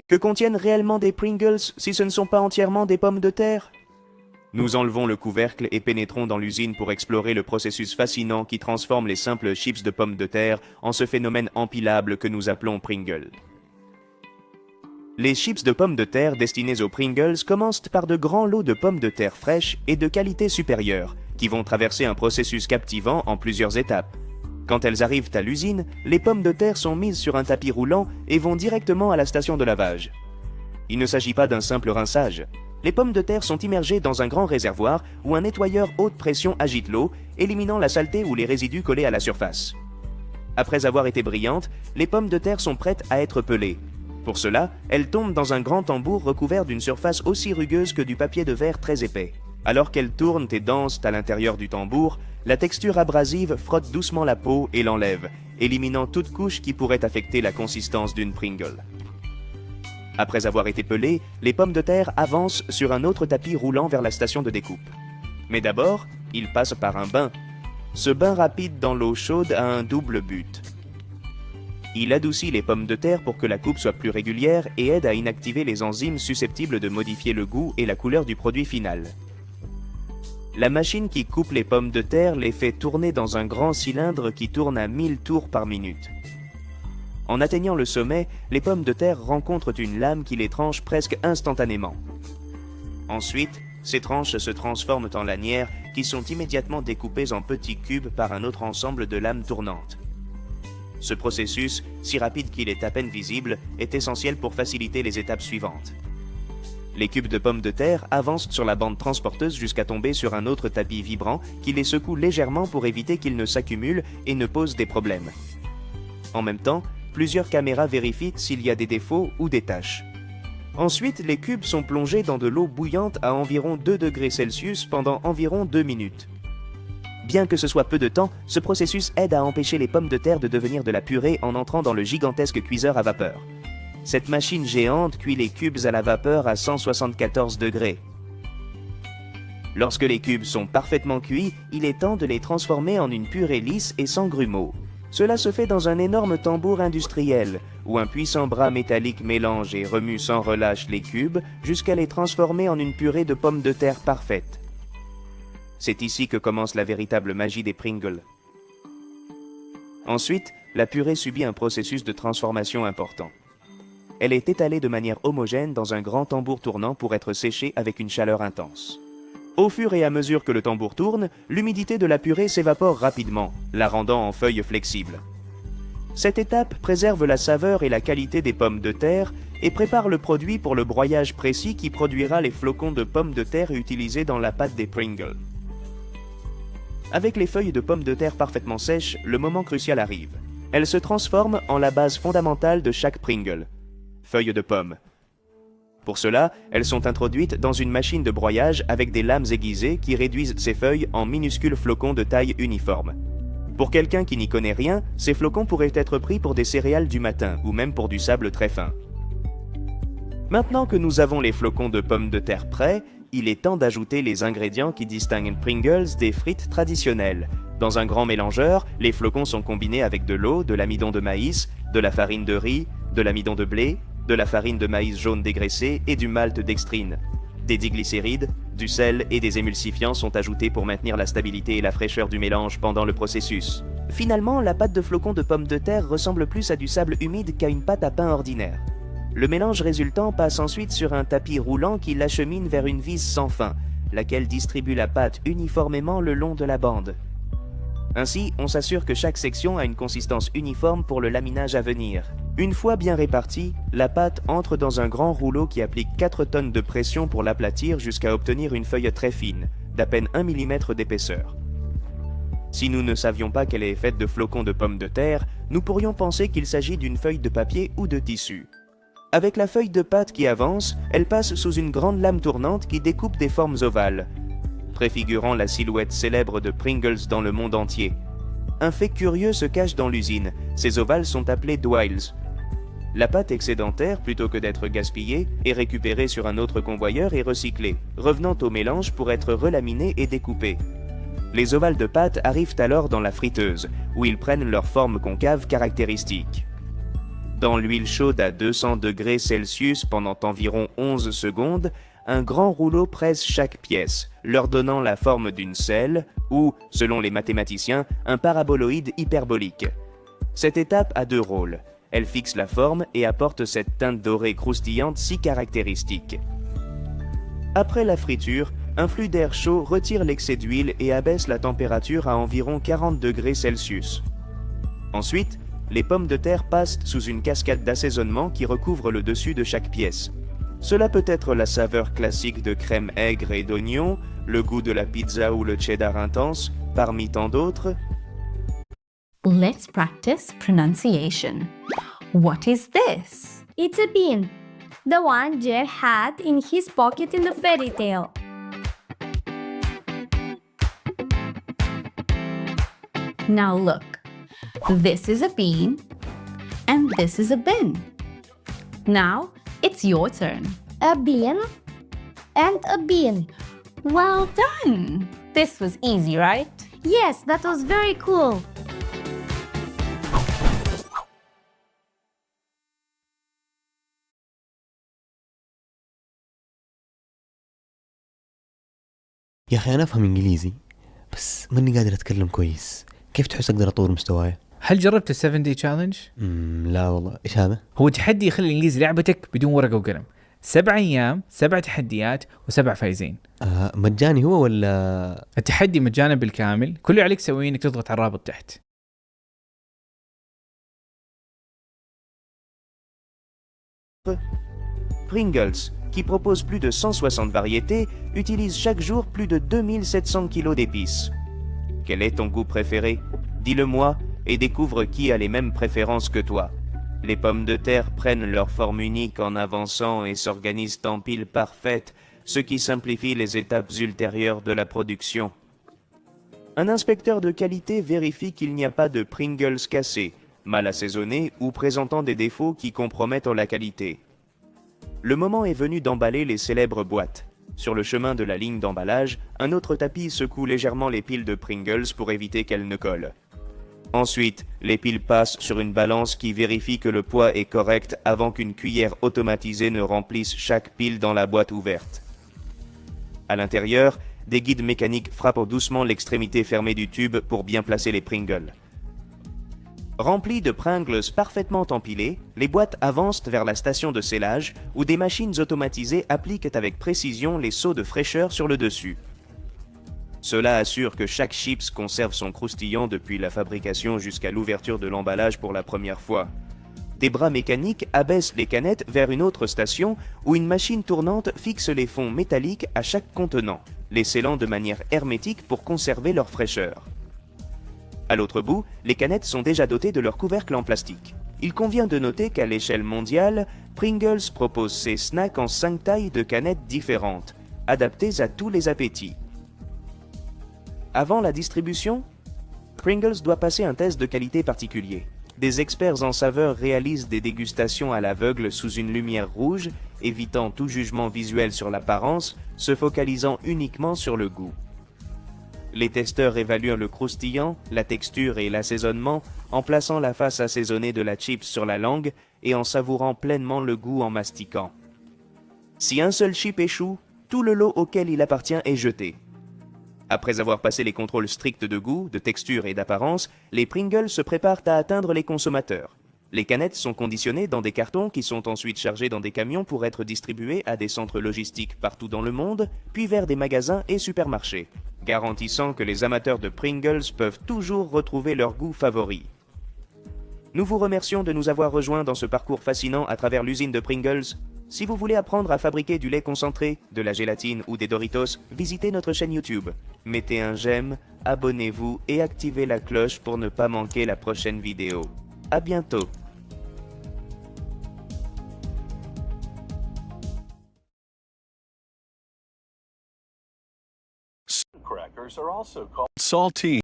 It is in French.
Que contiennent réellement des Pringles si ce ne sont pas entièrement des pommes de terre? Nous enlevons le couvercle et pénétrons dans l'usine pour explorer le processus fascinant qui transforme les simples chips de pommes de terre en ce phénomène empilable que nous appelons Pringles. Les chips de pommes de terre destinés aux Pringles commencent par de grands lots de pommes de terre fraîches et de qualité supérieure, qui vont traverser un processus captivant en plusieurs étapes. Quand elles arrivent à l'usine, les pommes de terre sont mises sur un tapis roulant et vont directement à la station de lavage. Il ne s'agit pas d'un simple rinçage. Les pommes de terre sont immergées dans un grand réservoir où un nettoyeur haute pression agite l'eau, éliminant la saleté ou les résidus collés à la surface. Après avoir été brillantes, les pommes de terre sont prêtes à être pelées. Pour cela, elles tombent dans un grand tambour recouvert d'une surface aussi rugueuse que du papier de verre très épais. Alors qu'elles tournent et dansent à l'intérieur du tambour, la texture abrasive frotte doucement la peau et l'enlève, éliminant toute couche qui pourrait affecter la consistance d'une Pringle. Après avoir été pelées, les pommes de terre avancent sur un autre tapis roulant vers la station de découpe. Mais d'abord, ils passent par un bain. Ce bain rapide dans l'eau chaude a un double but. Il adoucit les pommes de terre pour que la coupe soit plus régulière et aide à inactiver les enzymes susceptibles de modifier le goût et la couleur du produit final. La machine qui coupe les pommes de terre les fait tourner dans un grand cylindre qui tourne à 1000 tours par minute. En atteignant le sommet, les pommes de terre rencontrent une lame qui les tranche presque instantanément. Ensuite, ces tranches se transforment en lanières qui sont immédiatement découpées en petits cubes par un autre ensemble de lames tournantes. Ce processus, si rapide qu'il est à peine visible, est essentiel pour faciliter les étapes suivantes. Les cubes de pommes de terre avancent sur la bande transporteuse jusqu'à tomber sur un autre tapis vibrant qui les secoue légèrement pour éviter qu'ils ne s'accumulent et ne posent des problèmes. En même temps, plusieurs caméras vérifient s'il y a des défauts ou des taches. Ensuite, les cubes sont plongés dans de l'eau bouillante à environ 2 degrés Celsius pendant environ 2 minutes. Bien que ce soit peu de temps, ce processus aide à empêcher les pommes de terre de devenir de la purée en entrant dans le gigantesque cuiseur à vapeur. Cette machine géante cuit les cubes à la vapeur à 174 degrés. Lorsque les cubes sont parfaitement cuits, il est temps de les transformer en une purée lisse et sans grumeaux. Cela se fait dans un énorme tambour industriel, où un puissant bras métallique mélange et remue sans relâche les cubes jusqu'à les transformer en une purée de pommes de terre parfaite. C'est ici que commence la véritable magie des Pringles. Ensuite, la purée subit un processus de transformation important. Elle est étalée de manière homogène dans un grand tambour tournant pour être séchée avec une chaleur intense. Au fur et à mesure que le tambour tourne, l'humidité de la purée s'évapore rapidement, la rendant en feuilles flexibles. Cette étape préserve la saveur et la qualité des pommes de terre et prépare le produit pour le broyage précis qui produira les flocons de pommes de terre utilisés dans la pâte des Pringles. Avec les feuilles de pommes de terre parfaitement sèches, le moment crucial arrive. Elles se transforment en la base fondamentale de chaque Pringle. Feuilles de pommes. Pour cela, elles sont introduites dans une machine de broyage avec des lames aiguisées qui réduisent ces feuilles en minuscules flocons de taille uniforme. Pour quelqu'un qui n'y connaît rien, ces flocons pourraient être pris pour des céréales du matin ou même pour du sable très fin. Maintenant que nous avons les flocons de pommes de terre prêts, il est temps d'ajouter les ingrédients qui distinguent Pringles des frites traditionnelles. Dans un grand mélangeur, les flocons sont combinés avec de l'eau, de l'amidon de maïs, de la farine de riz, de l'amidon de blé, de la farine de maïs jaune dégraissée et du malt dextrine. Des diglycérides, du sel et des émulsifiants sont ajoutés pour maintenir la stabilité et la fraîcheur du mélange pendant le processus. Finalement, la pâte de flocons de pommes de terre ressemble plus à du sable humide qu'à une pâte à pain ordinaire. Le mélange résultant passe ensuite sur un tapis roulant qui l'achemine vers une vis sans fin, laquelle distribue la pâte uniformément le long de la bande. Ainsi, on s'assure que chaque section a une consistance uniforme pour le laminage à venir. Une fois bien répartie, la pâte entre dans un grand rouleau qui applique 4 tonnes de pression pour l'aplatir jusqu'à obtenir une feuille très fine, d'à peine 1 mm d'épaisseur. Si nous ne savions pas qu'elle est faite de flocons de pommes de terre, nous pourrions penser qu'il s'agit d'une feuille de papier ou de tissu. Avec la feuille de pâte qui avance, elle passe sous une grande lame tournante qui découpe des formes ovales, préfigurant la silhouette célèbre de Pringles dans le monde entier. Un fait curieux se cache dans l'usine, ces ovales sont appelés Dwells. La pâte excédentaire, plutôt que d'être gaspillée, est récupérée sur un autre convoyeur et recyclée, revenant au mélange pour être relaminée et découpée. Les ovales de pâte arrivent alors dans la friteuse, où ils prennent leur forme concave caractéristique. Dans l'huile chaude à 200 degrés Celsius pendant environ 11 secondes, un grand rouleau presse chaque pièce, leur donnant la forme d'une selle ou, selon les mathématiciens, un paraboloïde hyperbolique. Cette étape a 2 rôles. Elle fixe la forme et apporte cette teinte dorée croustillante si caractéristique. Après la friture, un flux d'air chaud retire l'excès d'huile et abaisse la température à environ 40 degrés Celsius. Ensuite, les pommes de terre passent sous une cascade d'assaisonnement qui recouvre le dessus de chaque pièce. Cela peut être la saveur classique de crème aigre et d'oignon, le goût de la pizza ou le cheddar intense, parmi tant d'autres. Let's practice pronunciation. What is this? It's a bean, the one Jer had in his pocket in the fairy tale. Now look, this is a bean and this is a bin. Now it's your turn. A bean and a bean. Well done! This was easy, right? Yes, that was very cool. يا أخي أنا أفهم إنجليزي بس ماني قادر أتكلم كويس. كيف تحس أقدر أطور مستواي؟ هل جربت ال 7 day challenge؟ لا والله. إيش هذا؟ هو تحدي يخلي الإنجليزي لعبتك بدون ورقة وقلم. 7 أيام 7 تحديات و7 فايزين. مجاني هو ولا؟ التحدي مجانا بالكامل. كل اللي عليك تسويه إنك تضغط على الرابط تحت. Pringles, qui propose plus de 160 variétés, utilise chaque jour plus de 2700 kg d'épices. Quel est ton goût préféré? Dis-le-moi et découvre qui a les mêmes préférences que toi. Les pommes de terre prennent leur forme unique en avançant et s'organisent en piles parfaites, ce qui simplifie les étapes ultérieures de la production. Un inspecteur de qualité vérifie qu'il n'y a pas de Pringles cassés, mal assaisonnés ou présentant des défauts qui compromettent la qualité. Le moment est venu d'emballer les célèbres boîtes. Sur le chemin de la ligne d'emballage, un autre tapis secoue légèrement les piles de Pringles pour éviter qu'elles ne collent. Ensuite, les piles passent sur une balance qui vérifie que le poids est correct avant qu'une cuillère automatisée ne remplisse chaque pile dans la boîte ouverte. À l'intérieur, des guides mécaniques frappent doucement l'extrémité fermée du tube pour bien placer les Pringles. Remplies de Pringles parfaitement empilés, les boîtes avancent vers la station de scellage où des machines automatisées appliquent avec précision les seaux de fraîcheur sur le dessus. Cela assure que chaque chips conserve son croustillant depuis la fabrication jusqu'à l'ouverture de l'emballage pour la première fois. Des bras mécaniques abaissent les canettes vers une autre station où une machine tournante fixe les fonds métalliques à chaque contenant, les scellant de manière hermétique pour conserver leur fraîcheur. À l'autre bout, les canettes sont déjà dotées de leur couvercle en plastique. Il convient de noter qu'à l'échelle mondiale, Pringles propose ses snacks en 5 tailles de canettes différentes, adaptées à tous les appétits. Avant la distribution, Pringles doit passer un test de qualité particulier. Des experts en saveur réalisent des dégustations à l'aveugle sous une lumière rouge, évitant tout jugement visuel sur l'apparence, se focalisant uniquement sur le goût. Les testeurs évaluent le croustillant, la texture et l'assaisonnement en plaçant la face assaisonnée de la chips sur la langue et en savourant pleinement le goût en mastiquant. Si un seul chip échoue, tout le lot auquel il appartient est jeté. Après avoir passé les contrôles stricts de goût, de texture et d'apparence, les Pringles se préparent à atteindre les consommateurs. Les canettes sont conditionnées dans des cartons qui sont ensuite chargés dans des camions pour être distribués à des centres logistiques partout dans le monde, puis vers des magasins et supermarchés, garantissant que les amateurs de Pringles peuvent toujours retrouver leur goût favori. Nous vous remercions de nous avoir rejoints dans ce parcours fascinant à travers l'usine de Pringles. Si vous voulez apprendre à fabriquer du lait concentré, de la gélatine ou des Doritos, visitez notre chaîne YouTube. Mettez un j'aime, abonnez-vous et activez la cloche pour ne pas manquer la prochaine vidéo. À bientôt. Crackers are also called saltine.